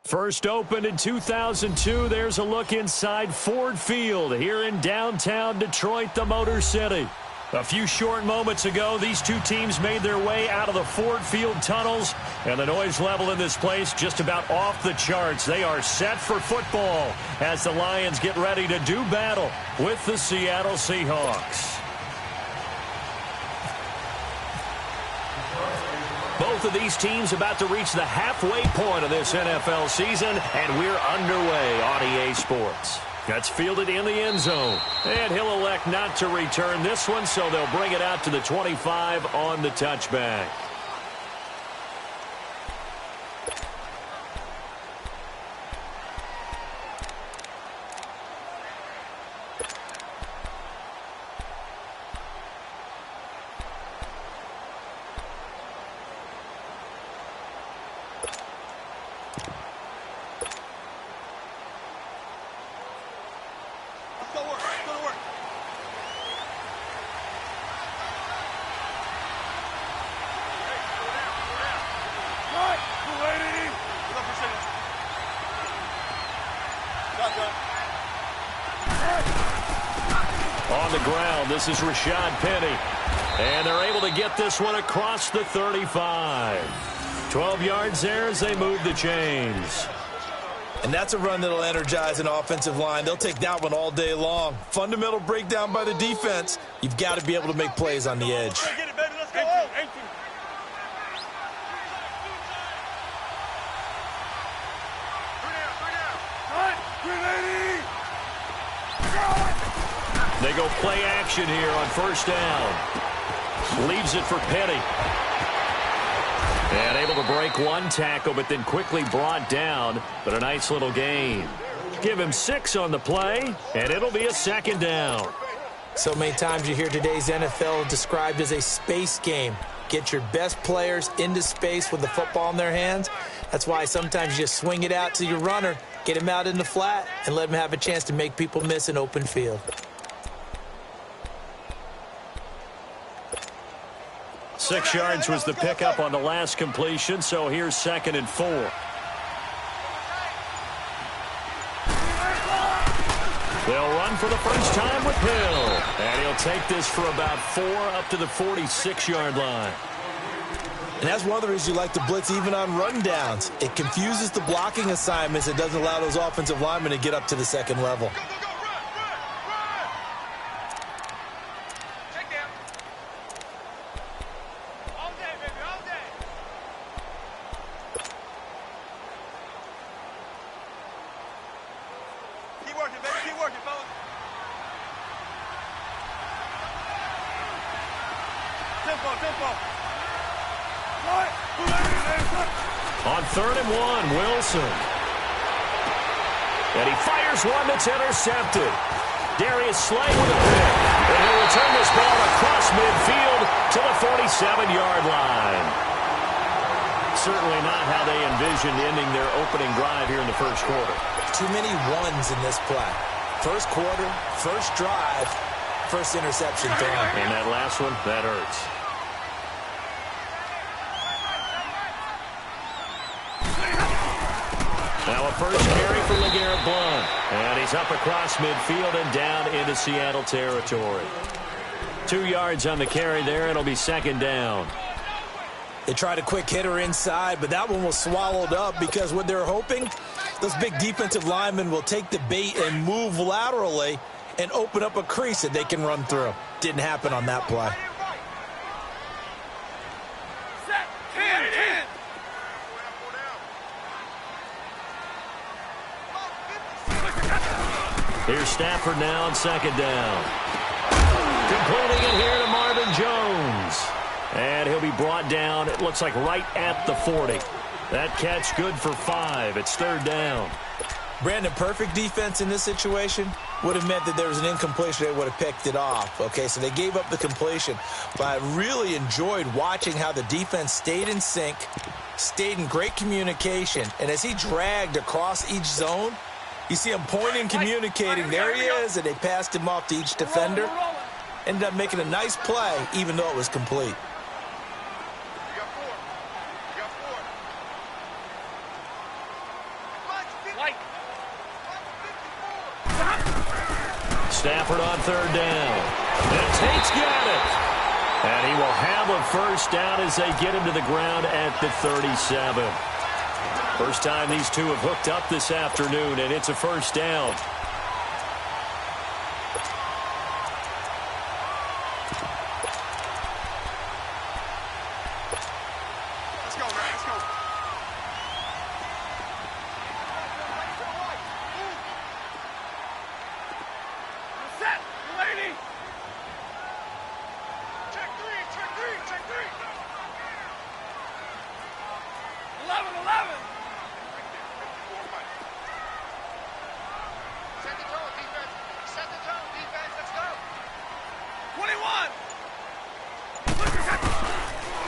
First opened in 2002, there's a look inside Ford Field here in downtown Detroit, the Motor City. A few short moments ago, these two teams made their way out of the Ford Field tunnels, and the noise level in this place just about off the charts. They are set for football as the Lions get ready to do battle with the Seattle Seahawks. Both of these teams about to reach the halfway point of this NFL season, and we're underway on EA Sports. That's fielded in the end zone, and he'll elect not to return this one, so they'll bring it out to the 25 on the touchback. On the ground, this is Rashad Penny. And they're able to get this one across the 35. 12 yards there as they move the chains. And that's a run that'll energize an offensive line. They'll take that one all day long. Fundamental breakdown by the defense. You've got to be able to make plays on the edge. Get it, baby. Let's go. They go play action here on first down. Leaves it for Penny. And able to break one tackle, but then quickly brought down. But a nice little gain. Give him 6 on the play, and it'll be a second down. So many times you hear today's NFL described as a space game. Get your best players into space with the football in their hands. That's why sometimes you just swing it out to your runner, get him out in the flat, and let him have a chance to make people miss an open field. 6 yards was the pickup on the last completion, so here's 2nd and 4. They'll run for the first time with Hill. And he'll take this for about 4 up to the 46-yard line. And that's one of the reasons you like to blitz even on run downs. It confuses the blocking assignments. It doesn't allow those offensive linemen to get up to the second level. On 3rd and 1, Wilson. And he fires one that's intercepted. Darius Slay with a pick. And he'll return this ball across midfield to the 47-yard line. Certainly not how they envisioned ending their opening drive here in the first quarter. Too many ones in this play. First quarter, first drive, first interception thrown. And that last one, that hurts. Now a first carry for LeGarrette Blount. And he's up across midfield and down into Seattle territory. 2 yards on the carry there. It'll be 2nd down. They tried a quick hitter inside, but that one was swallowed up because what they're hoping, those big defensive linemen will take the bait and move laterally and open up a crease that they can run through. Didn't happen on that play. Here's Stafford now on 2nd down. Completing it here to Marvin Jones. And he'll be brought down, it looks like right at the 40. That catch good for 5. It's 3rd down. Brandon, perfect defense in this situation would have meant that there was an incompletion. They would have picked it off. Okay, so they gave up the completion. But I really enjoyed watching how the defense stayed in sync, stayed in great communication. And as he dragged across each zone, you see him pointing, communicating. There he is, and they passed him off to each defender. Ended up making a nice play, even though it was complete. Stafford on third down. And Tate's got it. And he will have a first down as they get him to the ground at the 37. First time these two have hooked up this afternoon, and it's a first down.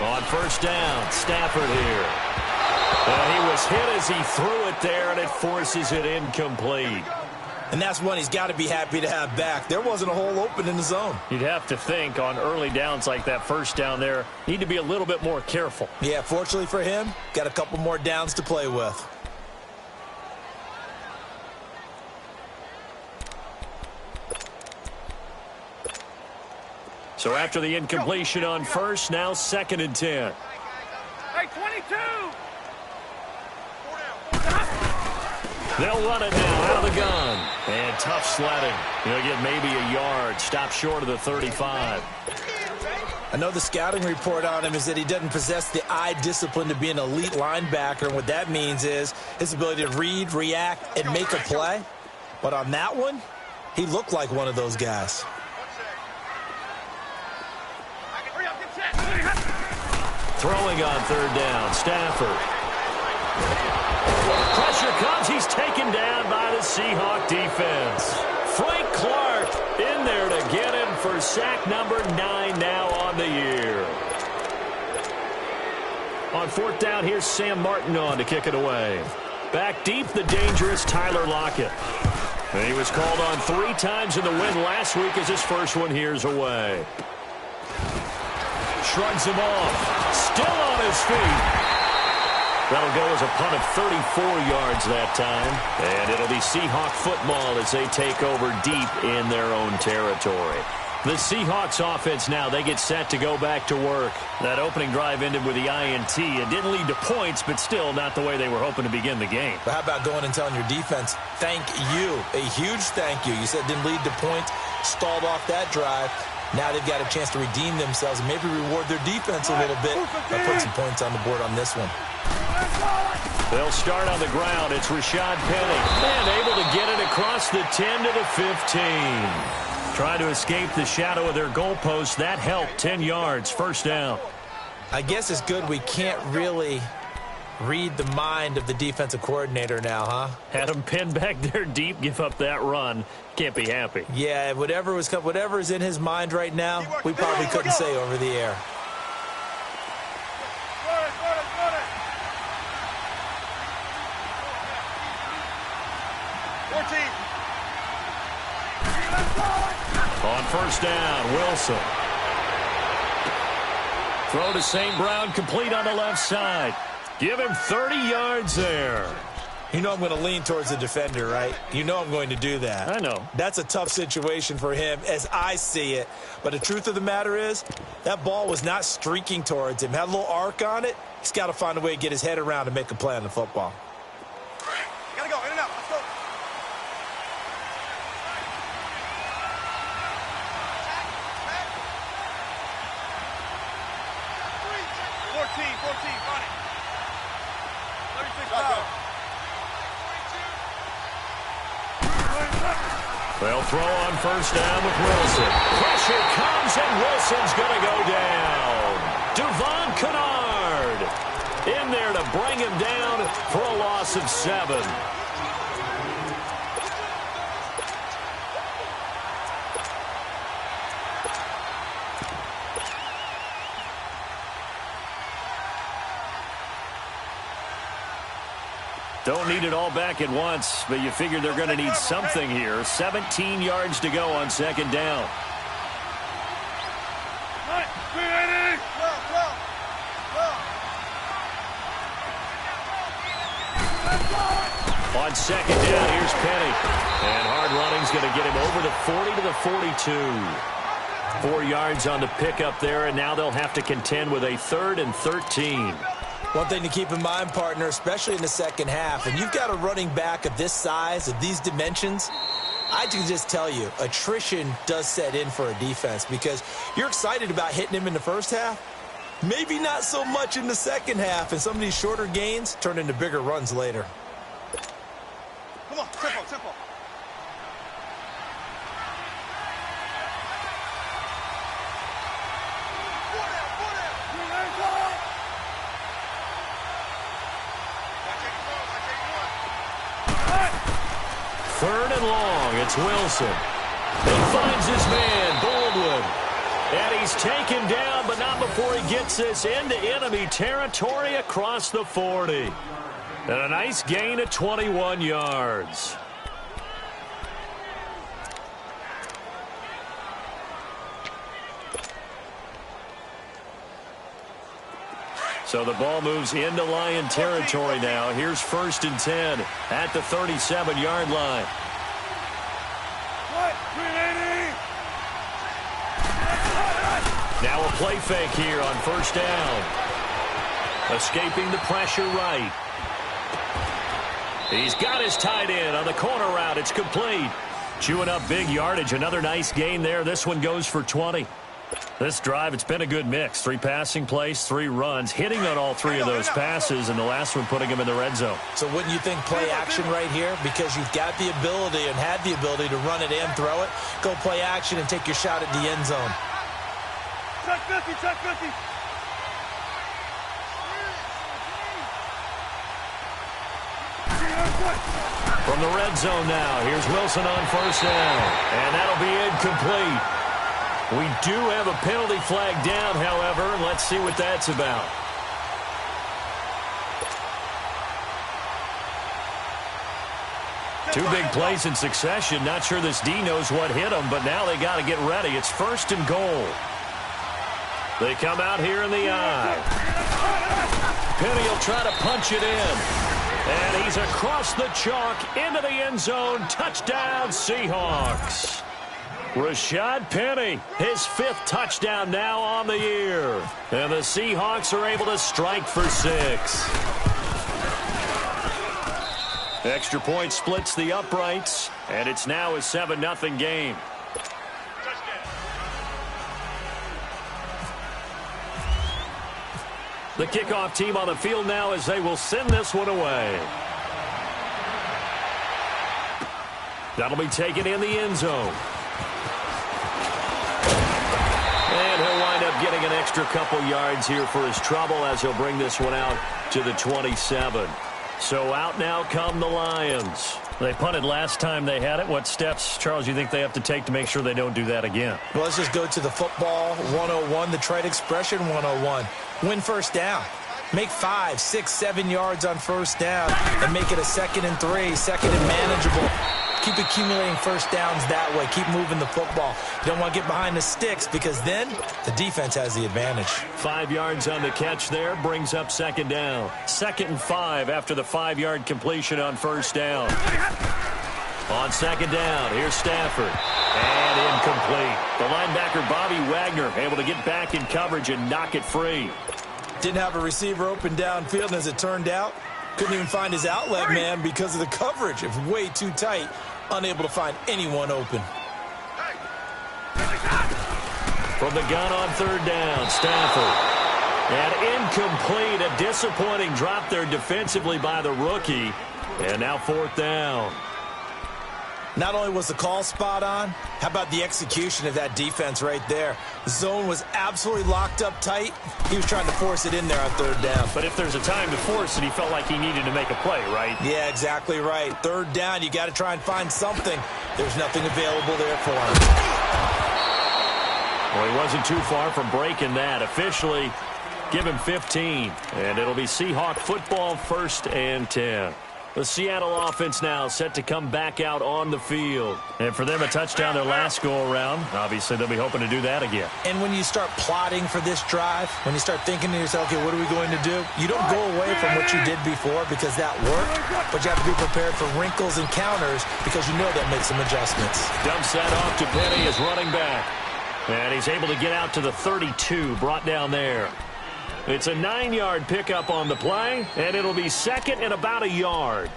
On first down, Stafford here. And he was hit as he threw it there, and it forces it incomplete. And that's one he's got to be happy to have back. There wasn't a hole open in the zone. You'd have to think on early downs like that first down there, need to be a little bit more careful. Yeah, fortunately for him, got a couple more downs to play with. So after the incompletion on first, now 2nd and 10. Hey, 22! They'll run it now out of the gun. And tough sledding. He'll get maybe a yard. Stop short of the 35. I know the scouting report on him is that he doesn't possess the eye discipline to be an elite linebacker. And what that means is his ability to read, react, and make a play. But on that one, he looked like one of those guys. Throwing on third down, Stafford. Pressure comes. He's taken down by the Seahawk defense. Frank Clark in there to get him for sack number 9 now on the year. On 4th down, here's Sam Martin on to kick it away. Back deep, the dangerous Tyler Lockett. And he was called on 3 times in the win last week as his first one here's away. Shrugs him off. Still on his feet. That'll go as a punt of 34 yards that time. And it'll be Seahawk football as they take over deep in their own territory. The Seahawks offense now, they get set to go back to work. That opening drive ended with the INT. It didn't lead to points, but still not the way they were hoping to begin the game. But how about going and telling your defense, thank you, a huge thank you. You said it didn't lead to points, stalled off that drive. Now they've got a chance to redeem themselves and maybe reward their defense a little bit by putting some points on the board on this one. They'll start on the ground. It's Rashad Penny. And able to get it across the 10 to the 15. Trying to escape the shadow of their goalpost. That helped. 10 yards. First down. I guess it's good we can't really read the mind of the defensive coordinator now, huh? Had him pinned back there deep, give up that run. Can't be happy. Yeah, whatever's in his mind right now, we probably couldn't say over the air. On first down, Wilson. Throw to St. Brown, complete on the left side. Give him 30 yards there. You know I'm going to lean towards the defender, right? You know I'm going to do that. I know. That's a tough situation for him as I see it. But the truth of the matter is, that ball was not streaking towards him. Had a little arc on it. He's got to find a way to get his head around and make a play on the football. You gotta go, in and out, let's go. 14, run it. 36 down. They'll throw on first down with Wilson. Pressure comes, and Wilson's going to go down. Devon Kennard in there to bring him down for a loss of 7. Don't need it all back at once, but you figure they're going to need something here. 17 yards to go on second down. On second down, here's Penny. And hard running's going to get him over the 40 to the 42. 4 yards on the pickup there, and now they'll have to contend with a 3rd and 13. One thing to keep in mind, partner, especially in the second half, and you've got a running back of this size, of these dimensions, I can just tell you, attrition does set in for a defense because you're excited about hitting him in the first half. Maybe not so much in the second half, and some of these shorter gains turn into bigger runs later. Come on, tempo, tempo. Third and long, it's Wilson. He finds his man, Baldwin. And he's taken down, but not before he gets this into enemy territory across the 40. And a nice gain of 21 yards. So the ball moves into Lion territory now. Here's 1st and 10 at the 37-yard line. Now a play fake here on 1st down. Escaping the pressure right. He's got his tight end on the corner route. It's complete. Chewing up big yardage. Another nice gain there. This one goes for 20. This drive, it's been a good mix. 3 passing plays, 3 runs, hitting on all 3 of those passes, and the last one putting him in the red zone. So wouldn't you think play action right here? Because you've got the ability and had the ability to run it and throw it. Go play action and take your shot at the end zone. Check 50, check 50. From the red zone now, here's Wilson on 1st down, and that'll be incomplete. We do have a penalty flag down, however, and let's see what that's about. Two big plays in succession. Not sure this D knows what hit him, but now they got to get ready. It's 1st and goal. They come out here in the eye. Penny will try to punch it in. And he's across the chalk into the end zone. Touchdown, Seahawks. Rashad Penny, his 5th touchdown now on the year. And the Seahawks are able to strike for 6. Extra point splits the uprights, and it's now a 7-0 game. The kickoff team on the field now as they will send this one away. That'll be taken in the end zone. And he'll wind up getting an extra couple yards here for his trouble as he'll bring this one out to the 27. So out now come the Lions. They punted last time they had it. What steps, Charles, you think they have to take to make sure they don't do that again? Well, let's just go to the football 101, the trade expression 101. Win 1st down. Make 5, 6, 7 yards on 1st down and make it a 2nd and 3, 2nd and manageable. Keep accumulating 1st downs that way. Keep moving the football. You don't want to get behind the sticks because then the defense has the advantage. 5 yards on the catch there brings up 2nd down. 2nd and 5 after the 5-yard completion on 1st down. On 2nd down, here's Stafford. And incomplete. The linebacker, Bobby Wagner, able to get back in coverage and knock it free. Didn't have a receiver open downfield, and as it turned out, couldn't even find his outlet man because of the coverage. It was way too tight. Unable to find anyone open. From the gun on 3rd down, Stafford. And incomplete. A disappointing drop there defensively by the rookie. And now 4th down. Not only was the call spot on, how about the execution of that defense right there? The zone was absolutely locked up tight. He was trying to force it in there on 3rd down. But if there's a time to force it, he felt like he needed to make a play, right? Yeah, exactly right. 3rd down, you got to try and find something. There's nothing available there for him. Well, he wasn't too far from breaking that. Officially, give him 15. And it'll be Seahawk football 1st and 10. The Seattle offense now set to come back out on the field. And for them, a touchdown their last go-around. Obviously, they'll be hoping to do that again. And when you start plotting for this drive, when you start thinking to yourself, okay, what are we going to do? You don't go away from what you did before because that worked, but you have to be prepared for wrinkles and counters because you know that makes some adjustments. Dumps that off to Penny as running back. And he's able to get out to the 32, brought down there. It's a 9-yard pickup on the play, and it'll be second and about a yard.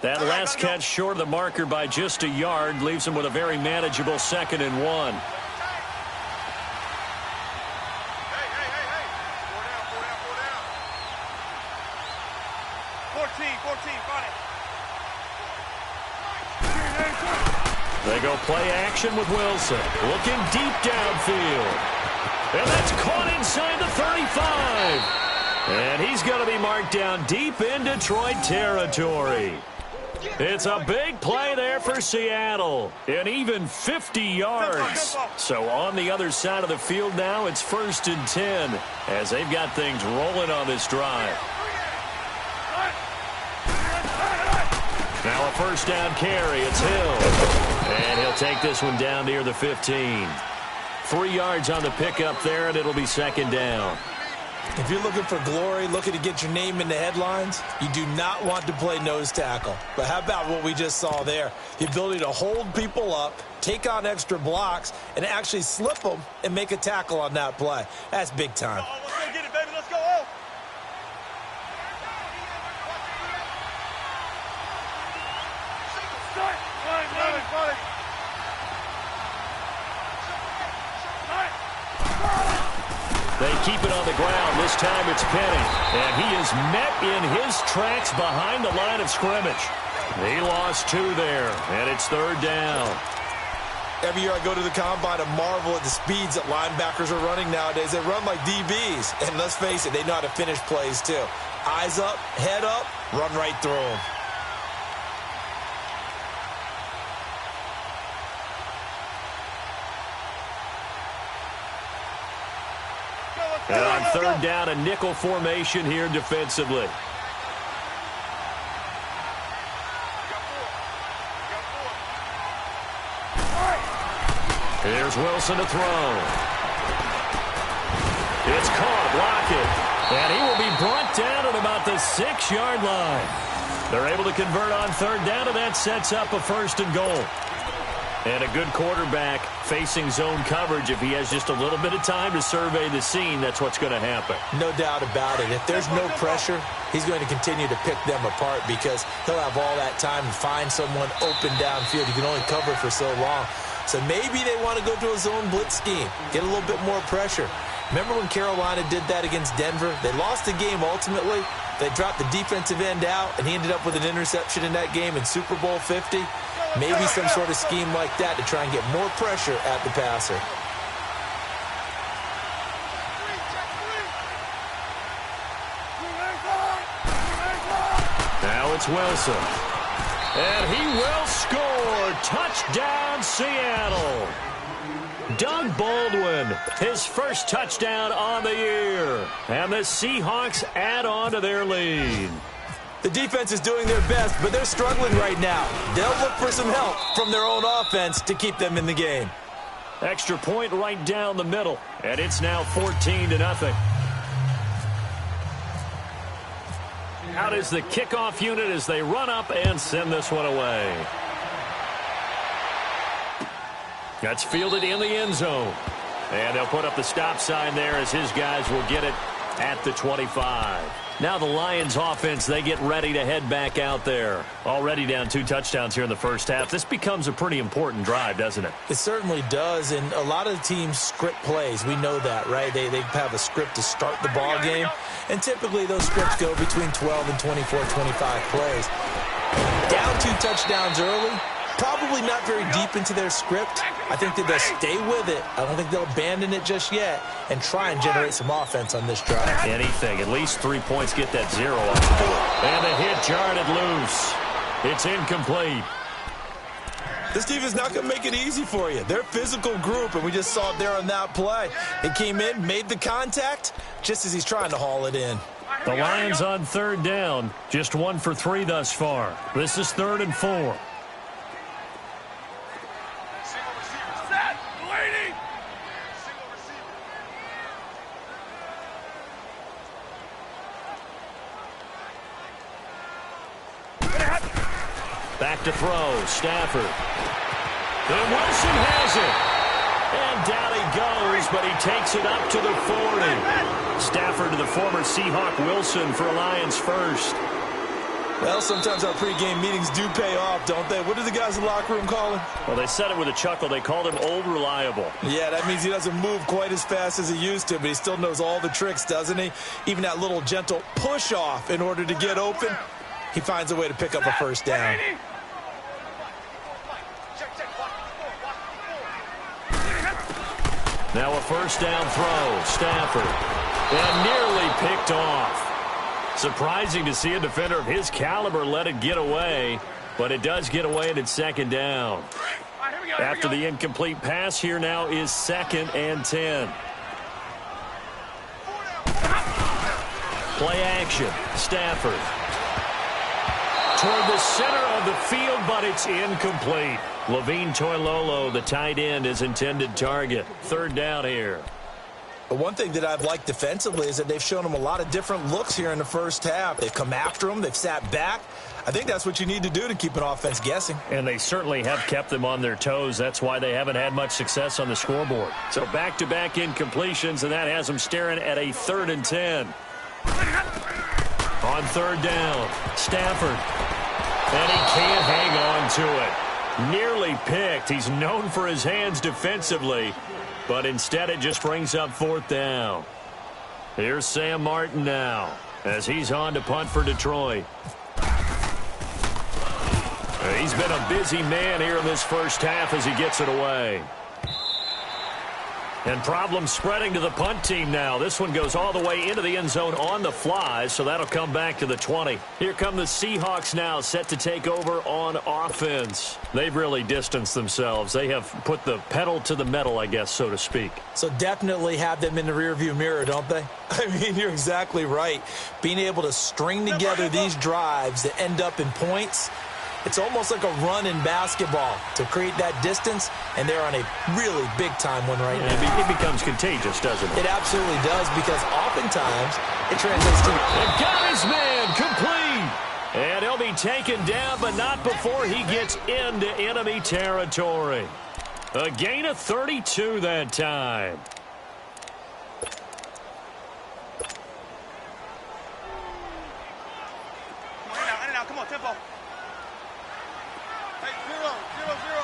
That last catch short of the marker by just a yard leaves him with a very manageable 2nd and 1. Hey. 14, got it. They go play action with Wilson. Looking deep downfield. And that's caught inside the 35. And he's going to be marked down deep in Detroit territory. It's a big play there for Seattle. And even 50 yards. So on the other side of the field now, it's 1st and 10 as they've got things rolling on this drive. Now a 1st down carry. It's Hill. And he'll take this one down near the 15. 3 yards on the pickup there, and it'll be 2nd down. If you're looking for glory, looking to get your name in the headlines, you do not want to play nose tackle. But how about what we just saw there? The ability to hold people up, take on extra blocks, and actually slip them and make a tackle on that play. That's big time. Let's go get it, baby. Let's go. Oh. They keep it on the ground. This time it's Penny. And he is met in his tracks behind the line of scrimmage. He lost 2 there, and it's 3rd down. Every year I go to the combine and marvel at the speeds that linebackers are running nowadays. They run like DBs. And let's face it, they know how to finish plays too. Eyes up, head up, run right through them. And on 3rd down, a nickel formation here defensively. Here's Wilson to throw. It's caught, block it. And he will be brought down at about the 6-yard line. They're able to convert on 3rd down, and that sets up a 1st and goal. And a good quarterback facing zone coverage. If he has just a little bit of time to survey the scene, that's what's going to happen. No doubt about it. If there's no pressure, he's going to continue to pick them apart because he'll have all that time to find someone open downfield. You can only cover for so long. So maybe they want to go to a zone blitz scheme, get a little bit more pressure. Remember when Carolina did that against Denver? They lost the game ultimately. They dropped the defensive end out, and he ended up with an interception in that game in Super Bowl 50. Maybe some sort of scheme like that to try and get more pressure at the passer. Now it's Wilson. And he will score. Touchdown, Seattle. Doug Baldwin, his 1st touchdown on the year. And the Seahawks add on to their lead. The defense is doing their best, but they're struggling right now. They'll look for some help from their own offense to keep them in the game. Extra point right down the middle, and it's now 14-0. Out is the kickoff unit as they run up and send this one away. That's fielded in the end zone. And they'll put up the stop sign there as his guys will get it at the 25. Now the Lions offense, they get ready to head back out there. Already down 2 touchdowns here in the 1st half. This becomes a pretty important drive, doesn't it? It certainly does, and a lot of the teams script plays. We know that, right? They have a script to start the ball game, and typically those scripts go between 12 and 24, 25 plays. Down 2 touchdowns early, probably not very deep into their script. I think that they'll stay with it. I don't think they'll abandon it just yet and try and generate some offense on this drive. Anything. At least 3 points, get that 0 off. And the hit jarred it loose. It's incomplete. This defense is not going to make it easy for you. They're a physical group, and we just saw it there on that play. It came in, made the contact, just as he's trying to haul it in. The Lions on third down, just 1 for 3 thus far. This is 3rd and 4. Back to throw, Stafford. And Wilson has it. And down he goes, but he takes it up to the 40. Stafford to the former Seahawk Wilson for Lions first. Well, sometimes our pregame meetings do pay off, don't they? What do the guys in the locker room call him? Well, they said it with a chuckle. They called him Old Reliable. Yeah, that means he doesn't move quite as fast as he used to, but he still knows all the tricks, doesn't he? Even that little gentle push-off in order to get open, he finds a way to pick up a first down. Now a first down throw, Stafford. And nearly picked off. Surprising to see a defender of his caliber let it get away, but it does get away and it's 2nd down. After the incomplete pass, here now is 2nd and 10. Play action, Stafford. Toward the center of the field, but it's incomplete. Levine Toilolo, the tight end, is intended target. 3rd down here. But one thing that I've liked defensively is that they've shown him a lot of different looks here in the first half. They've come after him. They've sat back. I think that's what you need to do to keep an offense guessing. And they certainly have kept them on their toes. That's why they haven't had much success on the scoreboard. So back-to-back incompletions, and that has them staring at a 3rd and 10. On 3rd down, Stafford. And he can't hang on to it. Nearly picked. He's known for his hands defensively, but instead it just brings up 4th down. Here's Sam Martin now as he's on to punt for Detroit. He's been a busy man here in this first half as he gets it away. And problems spreading to the punt team now. This one goes all the way into the end zone on the fly, so that'll come back to the 20. Here come the Seahawks now, set to take over on offense. They've really distanced themselves. They have put the pedal to the metal, I guess, so to speak. So definitely have them in the rearview mirror, don't they? I mean, you're exactly right. Being able to string together these drives that end up in points, it's almost like a run in basketball to create that distance, and they're on a really big-time one right now. It becomes contagious, doesn't it? It absolutely does, because oftentimes it translates to... And got his man complete! And he'll be taken down, but not before he gets into enemy territory. A gain of 32 that time. In and out, come on, tempo. Hey, 0, 0, 0.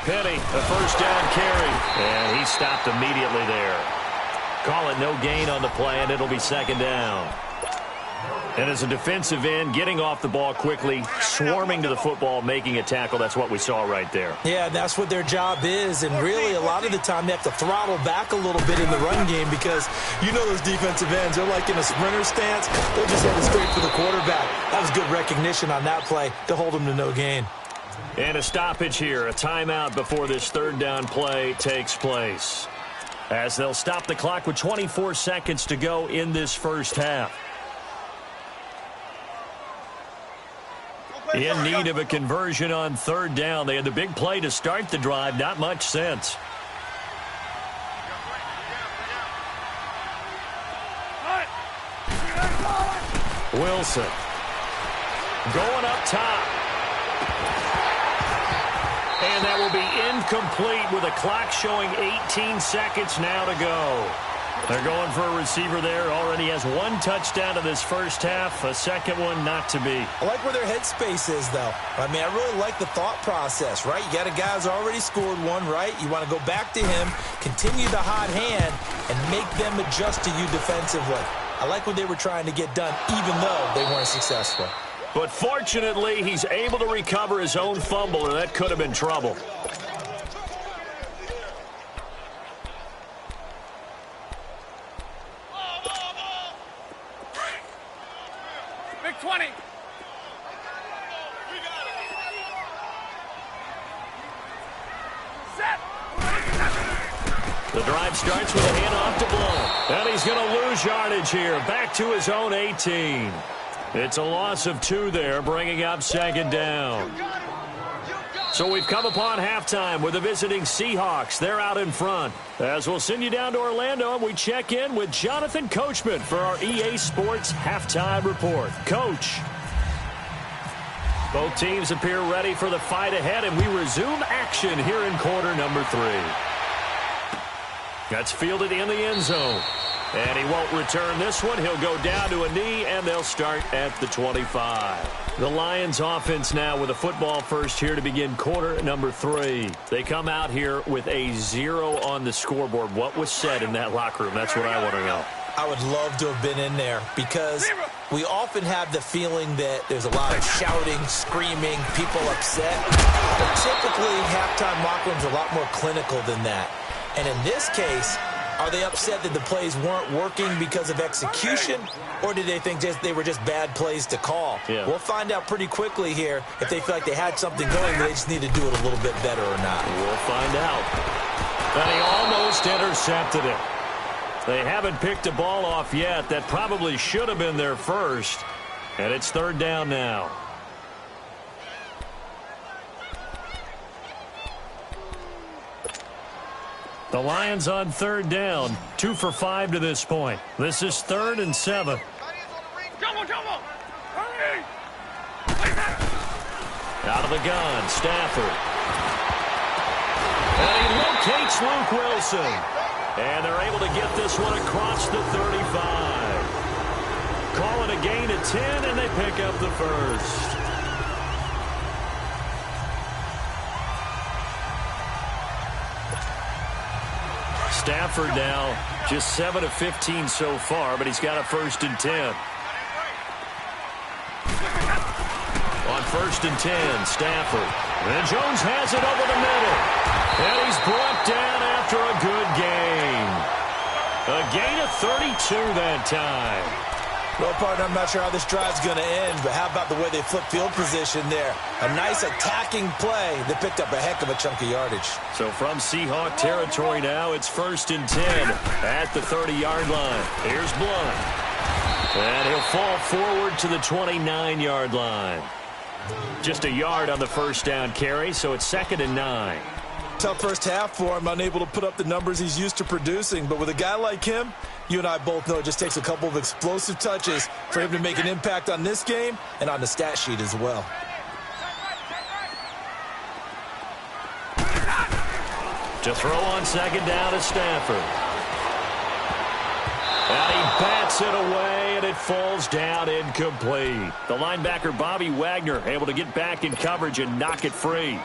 Penny, a first down carry. And he stopped immediately there. Call it no gain on the play, and it'll be 2nd down. And as a defensive end, getting off the ball quickly, swarming to the football, making a tackle, that's what we saw right there. Yeah, that's what their job is, and really a lot of the time they have to throttle back a little bit in the run game because you know those defensive ends, they're like in a sprinter stance. They're just heading straight for the quarterback. That was good recognition on that play to hold them to no gain. And a stoppage here, a timeout before this 3rd down play takes place. As they'll stop the clock with 24 seconds to go in this first half. In need of a conversion on 3rd down. They had the big play to start the drive. Not much sense. Wilson. Going up top. And that will be incomplete with a clock showing 18 seconds now to go. They're going for a receiver there. Already has 1 touchdown in this first half. A second one not to be. I like where their headspace is, though. I mean, I really like the thought process, right? You got a guy who's already scored one, right? You want to go back to him, continue the hot hand, and make them adjust to you defensively. I like what they were trying to get done, even though they weren't successful. But fortunately, he's able to recover his own fumble, or that could have been trouble. Big 20. The drive starts with a handoff to Blount. And he's going to lose yardage here. Back to his own 18. It's a loss of 2 there, bringing up second down. So we've come upon halftime with the visiting Seahawks. They're out in front. As we'll send you down to Orlando, and we check in with Jonathan Coachman for our EA Sports Halftime Report. Coach. Both teams appear ready for the fight ahead, and we resume action here in quarter number 3. That's fielded in the end zone. And he won't return this one. He'll go down to a knee, and they'll start at the 25. The Lions offense now with a football first here to begin quarter number 3. They come out here with a 0 on the scoreboard. What was said in that locker room? That's what I want to know. I would love to have been in there because we often have the feeling that there's a lot of shouting, screaming, people upset. But typically, halftime locker rooms are a lot more clinical than that. And in this case, are they upset that the plays weren't working because of execution, or did they think they were just bad plays to call? Yeah. We'll find out pretty quickly here if they feel like they had something going, but they just need to do it a little bit better or not. We'll find out. And he almost intercepted it. They haven't picked a ball off yet. That probably should have been their first. And it's third down now. The Lions on third down. 2 for 5 to this point. This is 3rd and 7. Out of the gun, Stafford. And he locates Luke Wilson. And they're able to get this one across the 35. Call it a gain of 10, and they pick up the first. Stafford now just 7 of 15 so far, but he's got a 1st and 10. On 1st and 10, Stafford. And Jones has it over the middle. And he's brought down after a good gain. A gain of 32 that time. Well, partner, I'm not sure how this drive's going to end, but how about the way they flip field position there? A nice attacking play that picked up a heck of a chunk of yardage. So from Seahawk territory now, it's 1st and 10 at the 30-yard line. Here's Blount. And he'll fall forward to the 29-yard line. Just a yard on the first down carry, so it's 2nd and 9. Tough first half for him, unable to put up the numbers he's used to producing. But with a guy like him, you and I both know it just takes a couple of explosive touches for him to make an impact on this game and on the stat sheet as well. To throw on 2nd down to Stafford. And he bats it away, and it falls down incomplete. The linebacker, Bobby Wagner, able to get back in coverage and knock it free.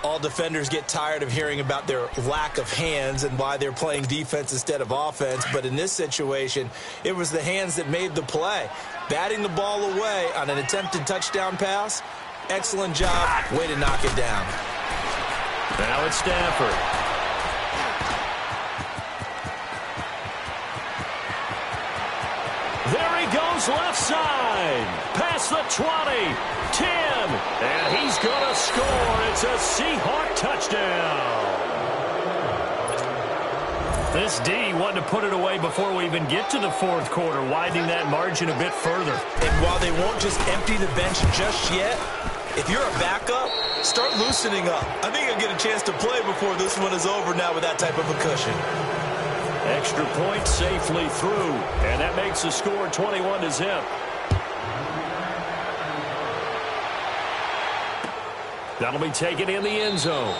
All defenders get tired of hearing about their lack of hands and why they're playing defense instead of offense. But in this situation, it was the hands that made the play. Batting the ball away on an attempted touchdown pass, excellent job. Way to knock it down. Now it's Stafford. There he goes left side. Past the 20. 10. And he's going to score. It's a Seahawk touchdown. This D wanted to put it away before we even get to the 4th quarter, widening that margin a bit further. And while they won't just empty the bench just yet, if you're a backup, start loosening up. I think you'll get a chance to play before this one is over now with that type of a cushion. Extra point safely through, and that makes the score 21-0. That'll be taken in the end zone.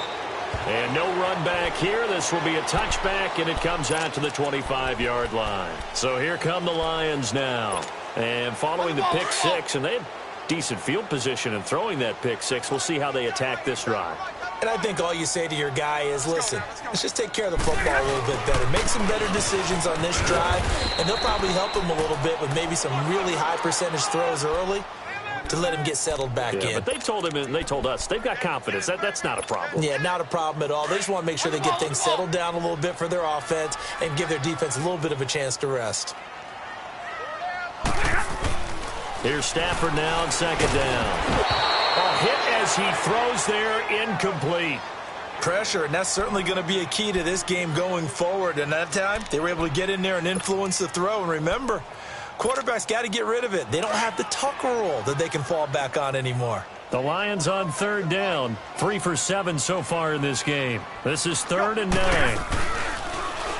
And no run back here. This will be a touchback, and it comes out to the 25-yard line. So here come the Lions now. And following the pick 6, and they had decent field position in throwing that pick 6. We'll see how they attack this drive. And I think all you say to your guy is, listen, let's just take care of the football a little bit better. Make some better decisions on this drive, and they'll probably help him a little bit with maybe some really high percentage throws early to let him get settled back in. But they told him and they told us they've got confidence. That's not a problem. Yeah, not a problem at all. They just want to make sure they get things settled down a little bit for their offense and give their defense a little bit of a chance to rest. Here's Stafford now on 2nd down. A hit as he throws there, incomplete. pressure, and that's certainly going to be a key to this game going forward. And that time, they were able to get in there and influence the throw. And remember, quarterbacks got to get rid of it. They don't have the tuck rule that they can fall back on anymore. The Lions on third down. 3 for 7 so far in this game. This is 3rd and 9.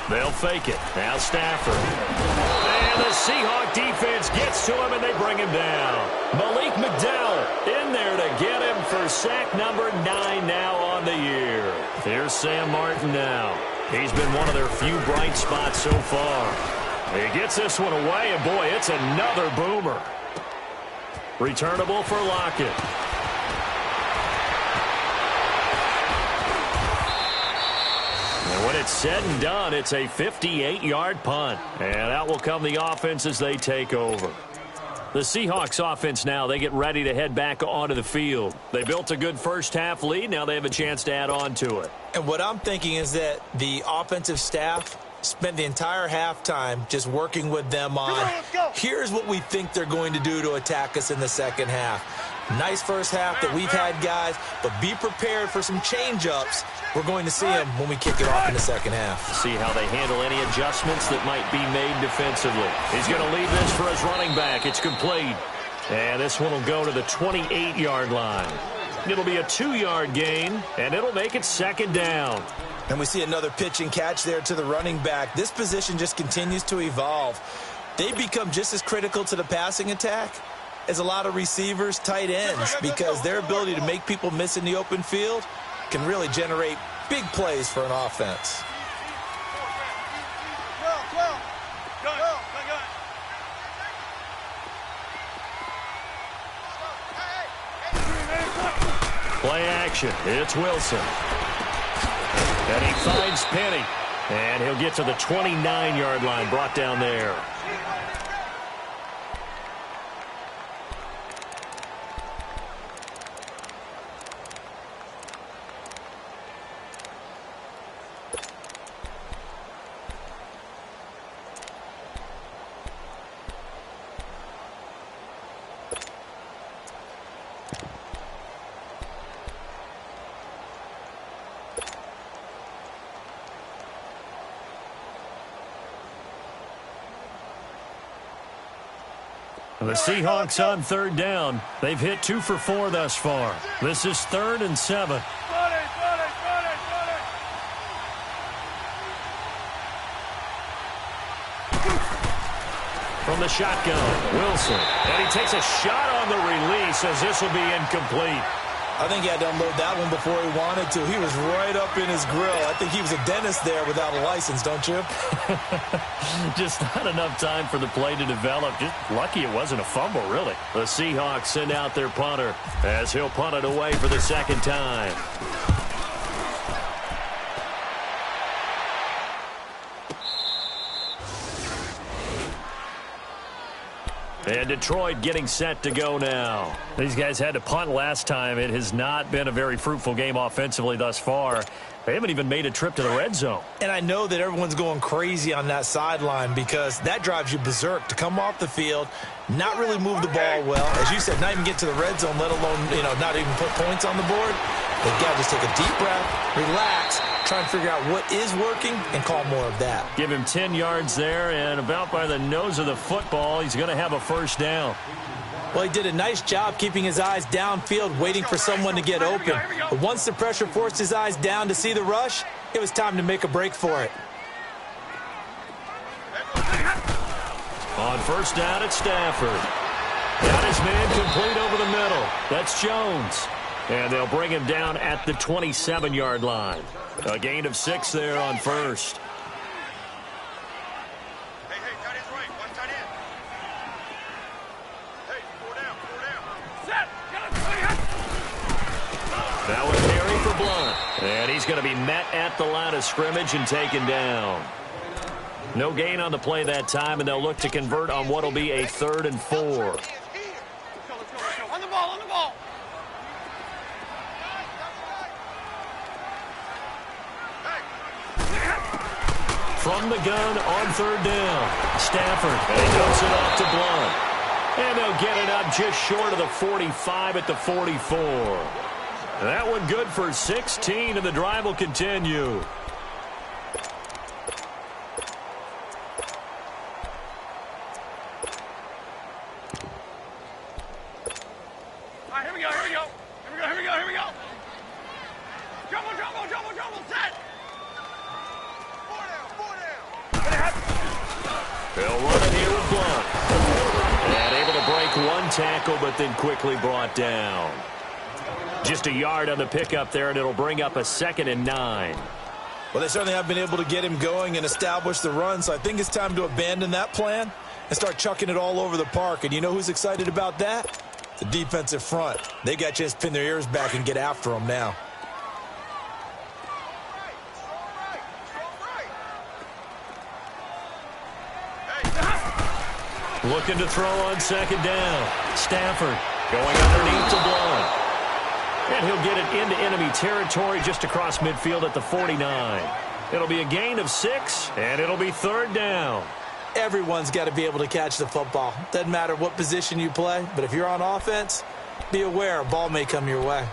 They'll fake it. Now Stafford. And the Seahawk defense gets to him, and they bring him down. Malik McDowell in there to get him for sack number 9 now on the year. Here's Sam Martin now. He's been one of their few bright spots so far. He gets this one away, and boy, it's another boomer. Returnable for Lockett. And when it's said and done, it's a 58-yard punt. And out will come the offense as they take over. The Seahawks offense now, they get ready to head back onto the field. They built a good first-half lead. Now they have a chance to add on to it. And what I'm thinking is that the offensive staff spent the entire halftime just working with them on, here's what we think they're going to do to attack us in the second half. Nice first half that we've had, guys, but be prepared for some change-ups. We're going to see them when we kick it off in the second half. See how they handle any adjustments that might be made defensively. He's going to leave this for his running back. It's complete. And this one will go to the 28-yard line. It'll be a 2-yard gain, and it'll make it 2nd down. And we see another pitch and catch there to the running back. This position just continues to evolve. They become just as critical to the passing attack as a lot of receivers, tight ends, because their ability to make people miss in the open field can really generate big plays for an offense. Play action. It's Wilson. And he finds Penny. And he'll get to the 29-yard line, brought down there. The Seahawks on third down. They've hit 2 for 4 thus far. This is 3rd and 7. From the shotgun, Wilson. And he takes a shot on the release as this will be incomplete. I think he had to unload that one before he wanted to. He was right up in his grill. I think he was a dentist there without a license, don't you? Just not enough time for the play to develop. Just lucky it wasn't a fumble, really. The Seahawks send out their punter as he'll punt it away for the 2nd time. And Detroit getting set to go now. These guys had to punt last time. It has not been a very fruitful game offensively thus far. They haven't even made a trip to the red zone. And I know that everyone's going crazy on that sideline because that drives you berserk to come off the field, not really move the ball well. As you said, not even get to the red zone, let alone, not even put points on the board. They've got to just take a deep breath, relax, try and figure out what is working and call more of that. Give him 10 yards there, and about by the nose of the football, he's going to have a 1st down. Well, he did a nice job keeping his eyes downfield, waiting for someone to get open. But once the pressure forced his eyes down to see the rush, it was time to make a break for it. On 1st down, it's Stafford. Got his man complete over the middle. That's Jones. And they'll bring him down at the 27-yard line. A gain of 6 there on 1st. That was Harry for Blunt. And he's going to be met at the line of scrimmage and taken down. No gain on the play that time, and they'll look to convert on what will be a 3rd and 4. On the ball. From the gun on 3rd down. Stafford, and he dumps it off to Blunt. And they'll get it up just short of the 45 at the 44. That one good for 16, and the drive will continue. All right, here we go, here we go. Here we go, here we go, here we go. Jumbo, jumbo, jumbo, jumbo, set. Four down. They'll run it here with Blunt. And able to break one tackle, but then quickly brought down. Just a yard on the pickup there, and it'll bring up a 2nd and 9. Well, they certainly have been able to get him going and establish the run, so I think it's time to abandon that plan and start chucking it all over the park. And you know who's excited about that? The defensive front. They got a chance to pin their ears back and get after him now. Looking to throw on 2nd down. Stafford going underneath to Blunt. And he'll get it into enemy territory just across midfield at the 49. It'll be a gain of 6, and it'll be 3rd down. Everyone's got to be able to catch the football. Doesn't matter what position you play, but if you're on offense, be aware a ball may come your way.